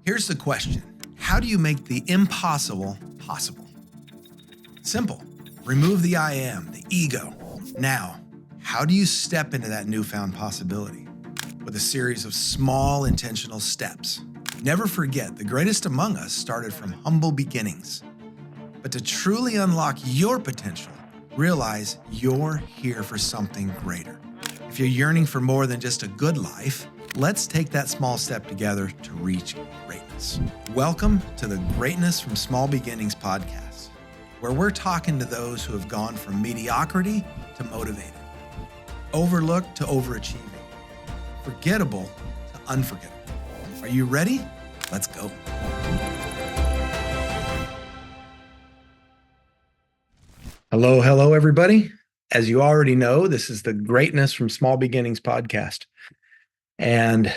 Here's the question. How do you make the impossible possible? Simple. Remove the I am, the ego. Now, how do you step into that newfound possibility? With a series of small intentional steps. Never forget, the greatest among us started from humble beginnings. But to truly unlock your potential, realize you're here for something greater. If you're yearning for more than just a good life, let's take that small step together to reach greatness. Welcome to the Greatness from Small Beginnings podcast, where we're talking to those who have gone from mediocrity to motivated, overlooked to overachieving, forgettable to unforgettable. Are you ready? Let's go. Hello, everybody. As you already know, this is the Greatness from Small Beginnings podcast. And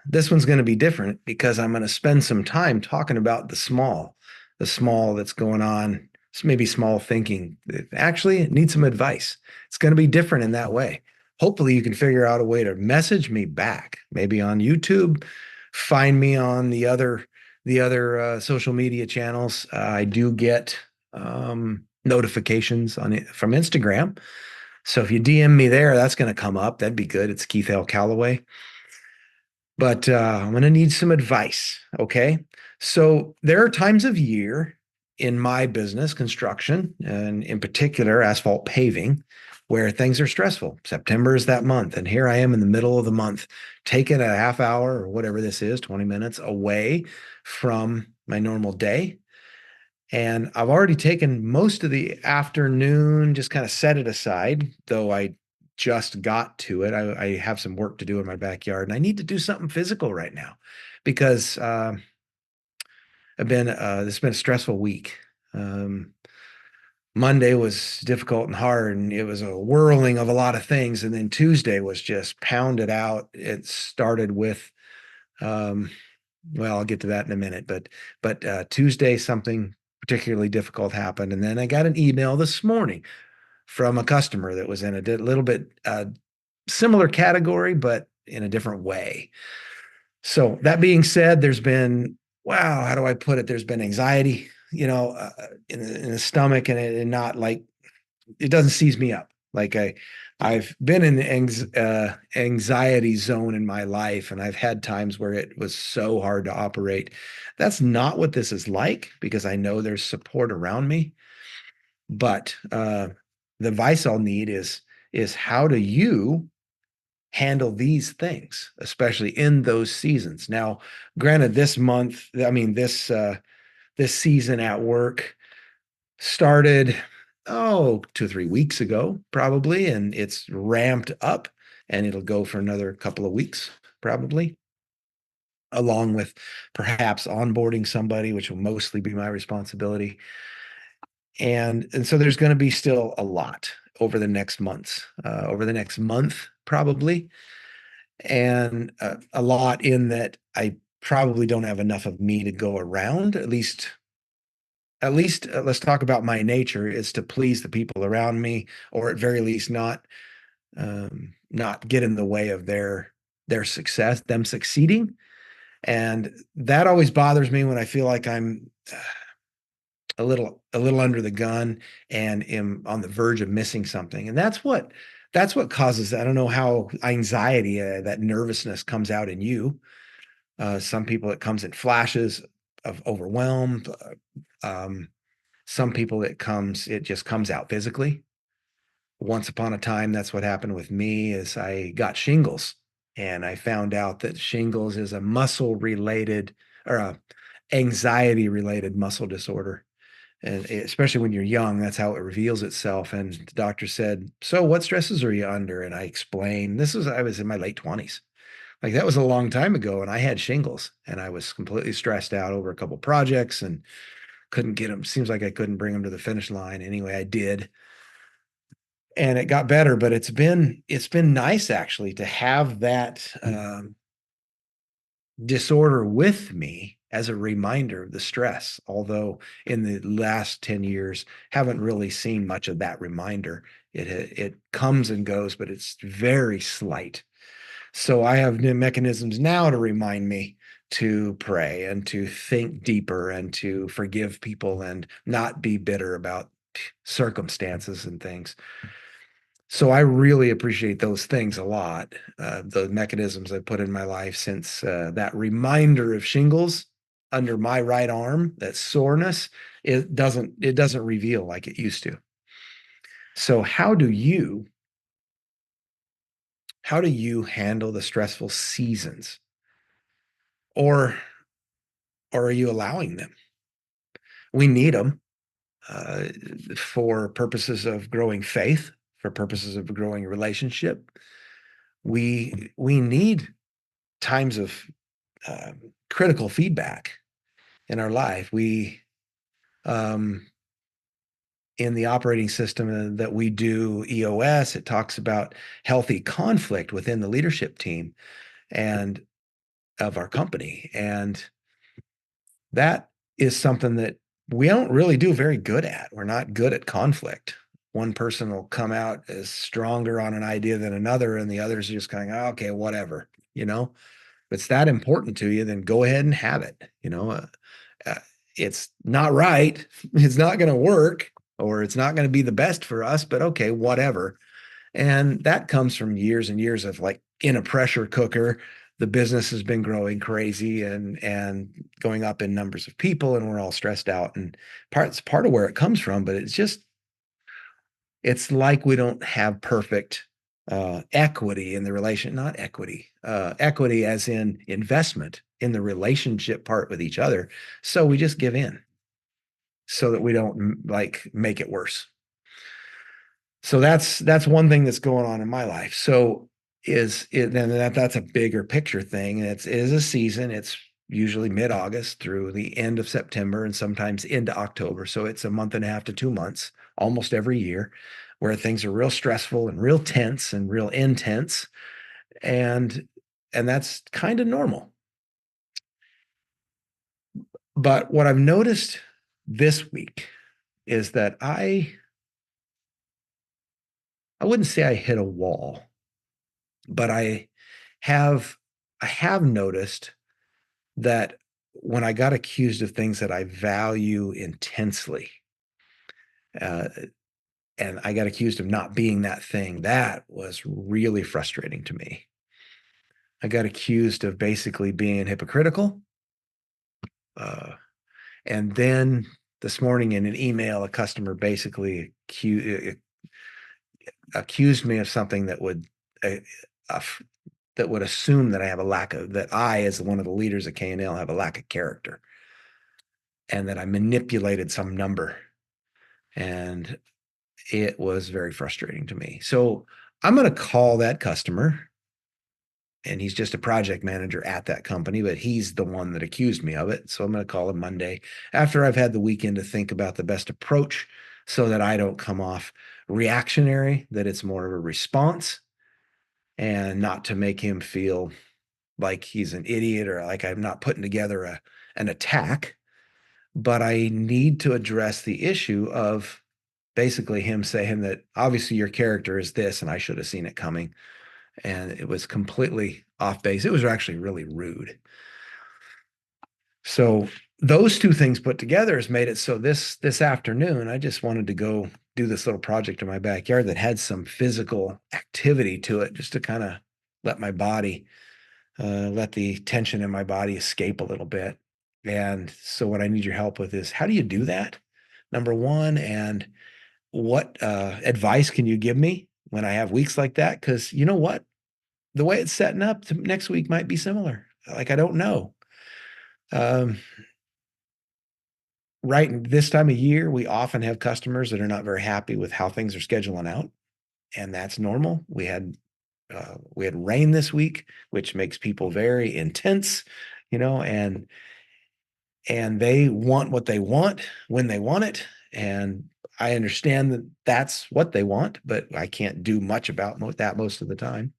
this one's going to be different because I'm going to spend some time talking about the small that's going on. It's maybe small thinking. Actually, it needs some advice. It's going to be different in that way. Hopefully you can figure out a way to message me back, maybe on YouTube, find me on the other social media channels. I do get notifications on it from Instagram. So if you DM me there, that's going to come up. That'd be good. It's Keith L. Callaway. But I'm going to need some advice, okay? So there are times of year in my business, construction, and in particular, asphalt paving, where things are stressful. September is that month, and here I am in the middle of the month, taking a half hour or whatever this is, 20 minutes away from my normal day. And I've already taken most of the afternoon, just kind of set it aside, though I just got to it. I have some work to do in my backyard, and I need to do something physical right now because it's been a stressful week. Monday was difficult and hard, and it was a whirling of a lot of things. And then Tuesday was just pounded out. It started with, well, I'll get to that in a minute, but Tuesday, something particularly difficult happened. And then I got an email this morning from a customer that was in a little bit similar category, but in a different way. So that being said, there's been, wow, how do I put it? There's been anxiety, in the stomach, and not like, it doesn't seize me up. Like I've been in the anxiety zone in my life, and I've had times where it was so hard to operate. That's not what this is like, because I know there's support around me. But the advice I'll need is how do you handle these things, especially in those seasons? Now, granted, this season at work started 2 or 3 weeks ago, probably, and it's ramped up, and it'll go for another couple of weeks, probably, along with perhaps onboarding somebody, which will mostly be my responsibility. And so there's going to be still a lot over the next month, probably, and a lot in that I probably don't have enough of me to go around. At least, let's talk about my nature is to please the people around me, or at very least not get in the way of their success, them succeeding. And that always bothers me when I feel like I'm a little under the gun and am on the verge of missing something. And that's what causes, I don't know how anxiety, that nervousness comes out in you. Some people, it comes in flashes of overwhelmed. Some people it just comes out physically. Once upon a time, that's what happened with me. Is I got shingles, and I found out that shingles is a muscle related, or a anxiety related muscle disorder. And especially when you're young, that's how it reveals itself. And the doctor said, "So what stresses are you under?" And I explained, I was in my late 20s. Like, that was a long time ago, and I had shingles, and I was completely stressed out over a couple projects and couldn't get them. Seems like I couldn't bring them to the finish line. Anyway, I did. And it got better, but it's been nice, actually, to have that disorder with me as a reminder of the stress. Although in the last 10 years, haven't really seen much of that reminder. It comes and goes, but it's very slight. So I have new mechanisms now to remind me to pray and to think deeper and to forgive people and not be bitter about circumstances and things. So I really appreciate those things a lot, the mechanisms I put in my life since that reminder of shingles under my right arm, that soreness, it doesn't reveal like it used to. So how do you handle the stressful seasons, or are you allowing them? We need them uh, for purposes of growing faith, for purposes of growing relationship. We need times of critical feedback in our life. We um, in the operating system that we do EOS, it talks about healthy conflict within the leadership team and of our company, and that is something that we don't really do very good at. We're not good at conflict. One person will come out as stronger on an idea than another, and the others are just going, "Oh, okay, whatever." If it's that important to you, then go ahead and have it. Uh, it's not right. It's not going to work, or it's not going to be the best for us, but okay, whatever. And that comes from years and years of like in a pressure cooker. The business has been growing crazy and going up in numbers of people, and we're all stressed out. And it's part of where it comes from, but it's like we don't have perfect equity in the relation, not equity, equity as in investment in the relationship part with each other. So we just give in so that we don't like make it worse. So that's one thing that's going on in my life. So is it then that's a bigger picture thing. It is a season. It's usually mid-August through the end of September and sometimes into October. So it's a month and a half to 2 months almost every year where things are real stressful and real tense and real intense. And that's kind of normal. But what I've noticed this week is that I wouldn't say I hit a wall, but have I have noticed that when I got accused of things that I value intensely, uh, and I got accused of not being that thing, that was really frustrating to me. I got accused of basically being hypocritical. Uh, and then this morning in an email, a customer basically accused me of something uh, uh, that would assume that I have a lack of that I, as one of the leaders at K&L, have a lack of character, and that I manipulated some number. And it was very frustrating to me. So I'm going to call that customer, and he's just a project manager at that company, but he's the one that accused me of it. So I'm going to call him Monday after I've had the weekend to think about the best approach so that I don't come off reactionary, that it's more of a response and not to make him feel like he's an idiot or like I'm not putting together an attack. But I need to address the issue of basically him saying that obviously your character is this and I should have seen it coming. And it was completely off base. It was actually really rude. So those two things put together has made it so this afternoon I just wanted to go do this little project in my backyard that had some physical activity to it, just to kind of let my body let the tension in my body escape a little bit. And so what I need your help with is how do you do that? Number one, and what advice can you give me when I have weeks like that? Because you know what? The way it's setting up to next week might be similar. Like, I don't know. Um, right this time of year, we often have customers that are not very happy with how things are scheduling out, and that's normal. We had rain this week, which makes people very intense, and they want what they want when they want it. And I understand that that's what they want, but I can't do much about that most of the time.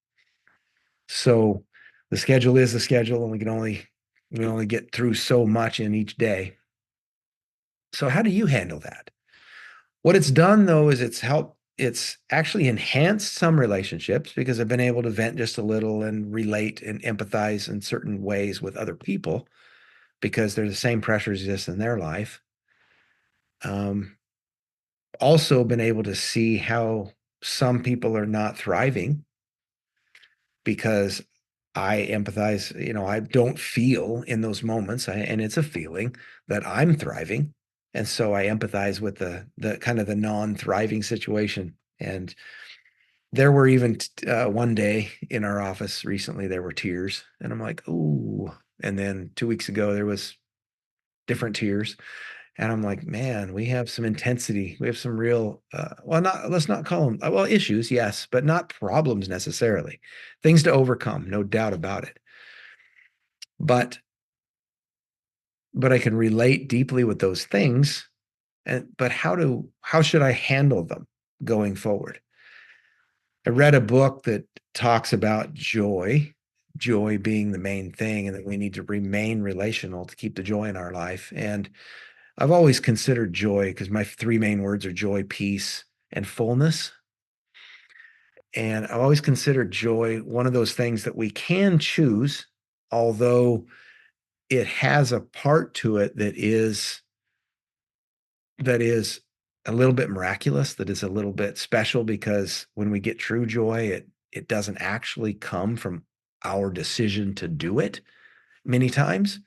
So the schedule is the schedule, and we only get through so much in each day. So how do you handle that? What it's done though is it's actually enhanced some relationships because I've been able to vent just a little and relate and empathize in certain ways with other people because they're the same pressures exist in their life. Um, Also been able to see how some people are not thriving because I empathize, I don't feel in those moments, and it's a feeling that I'm thriving. And so I empathize with the kind of the non-thriving situation. And there were even one day in our office recently, there were tears, and I'm like, "Ooh." And then 2 weeks ago, there was different tears, and I'm like, "Man, we have some intensity. We have some real, well, not let's not call them well issues, yes, but not problems necessarily. Things to overcome, no doubt about it. But but I can relate deeply with those things, and but how should I handle them going forward? I read a book that talks about joy being the main thing, and that we need to remain relational to keep the joy in our life. And I've always considered joy because my three main words are joy, peace, and fullness. And I've always considered joy one of those things that we can choose, although it has a part to it that is a little bit miraculous, that is a little bit special because when we get true joy, it doesn't actually come from our decision to do it many times,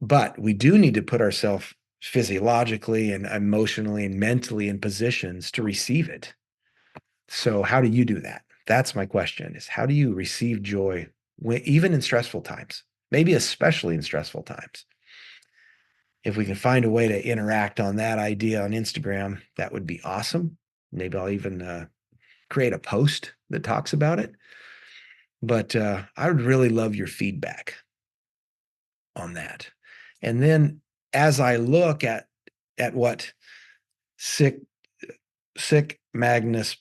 but we do need to put ourselves physiologically and emotionally and mentally in positions to receive it. So how do you do that? That's my question is how do you receive joy even in stressful times? Maybe especially in stressful times. If we can find a way to interact on that idea on Instagram, that would be awesome. Maybe I'll even create a post that talks about it. But I would really love your feedback on that. And then as I look at what sick sick Magnus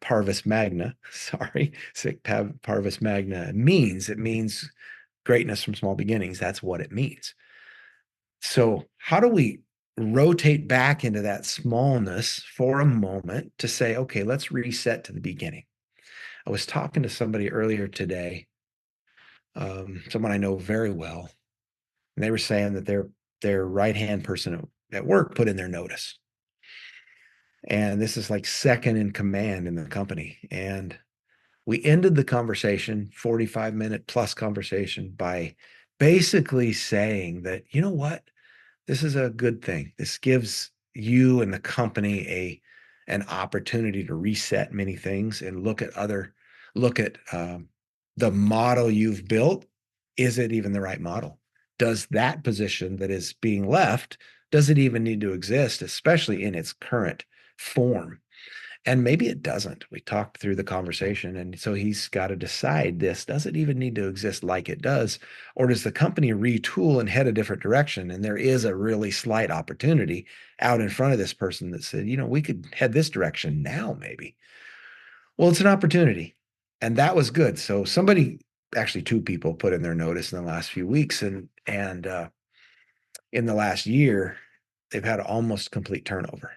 Parvis Magna, sorry, Parvis Magna means, it means greatness from small beginnings. That's what it means. So, how do we rotate back into that smallness for a moment to say, okay, let's reset to the beginning? I was talking to somebody earlier today, someone I know very well, and they were saying that their right hand person at work put in their notice. And this is like second in command in the company. And we ended the conversation, 45-minute plus conversation, by basically saying that, you know what? This is a good thing. This gives you and the company an opportunity to reset many things and look at the model you've built. Is it even the right model? Does that position that is being left, does it even need to exist, especially in its current form? And maybe it doesn't. We talked through the conversation. And so he's got to decide this. Does it even need to exist like it does? Or does the company retool and head a different direction? And there is a really slight opportunity out in front of this person that said, we could head this direction now, maybe. Well, it's an opportunity. And that was good. So somebody, actually two people put in their notice in the last few weeks. And in the last year, they've had almost complete turnover.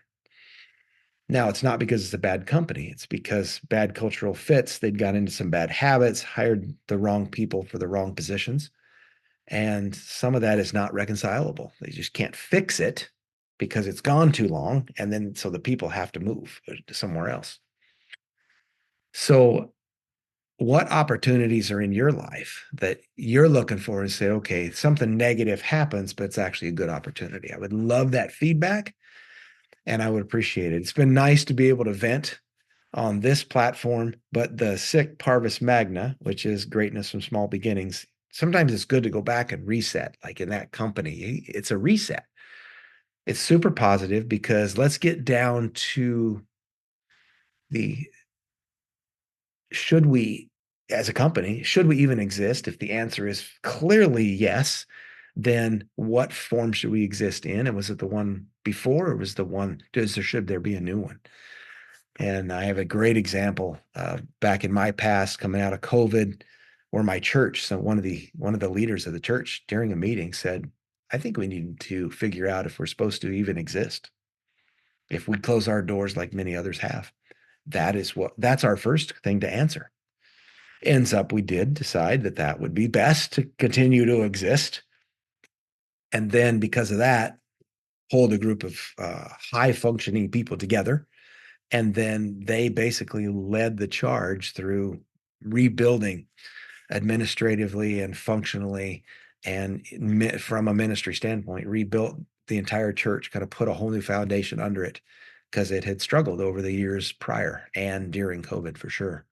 Now, it's not because it's a bad company. It's because bad cultural fits. They'd got into some bad habits, hired the wrong people for the wrong positions. And some of that is not reconcilable. They just can't fix it because it's gone too long. And then so the people have to move to somewhere else. So, what opportunities are in your life that you're looking for and say, okay, something negative happens, but it's actually a good opportunity? I would love that feedback and I would appreciate it. It's been nice to be able to vent on this platform, but the sick Parvis Magna, which is greatness from small beginnings, sometimes it's good to go back and reset. Like in that company, it's a reset. It's super positive because let's get down to the should we, as a company, should we even exist? If the answer is clearly yes, then what form should we exist in? And was it the one before, or was the one, should there be a new one? And I have a great example back in my past coming out of COVID, where my church, so one of the leaders of the church during a meeting said, I think we need to figure out if we're supposed to even exist. if we close our doors like many others have? That's our first thing to answer. Ends up, we did decide that that would be best to continue to exist. And then because of that, hold a group of high functioning people together. And then they basically led the charge through rebuilding administratively and functionally, and from a ministry standpoint, rebuilt the entire church, kind of put a whole new foundation under it because it had struggled over the years prior and during COVID for sure.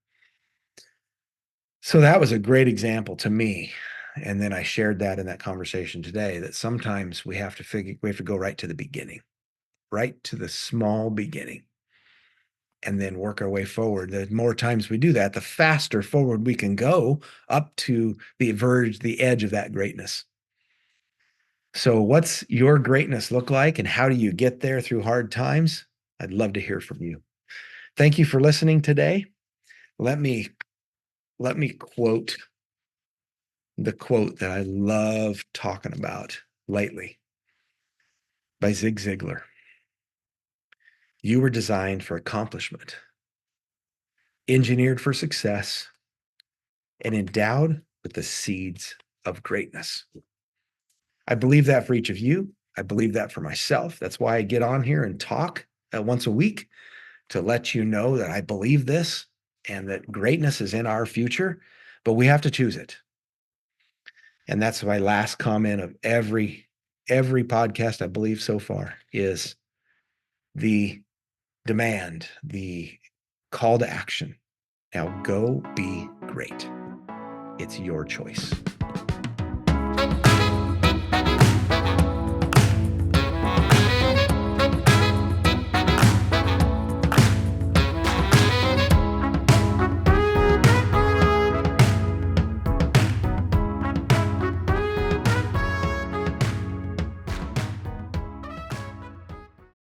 So that was a great example to me. And then I shared that in that conversation today, that sometimes we have to go right to the beginning, right to the small beginning, and then work our way forward. The more times we do that, the faster forward we can go up to the edge of that greatness. So, what's your greatness look like, and how do you get there through hard times? I'd love to hear from you. Thank you for listening today. Let me quote the quote that I love talking about lately by Zig Ziglar. You were designed for accomplishment, engineered for success, and endowed with the seeds of greatness. I believe that for each of you. I believe that for myself. That's why I get on here and talk once a week, to let you know that I believe this and that greatness is in our future, but we have to choose it. And that's my last comment of every podcast, I believe, so far, is the demand, the call to action. Now go be great. It's your choice.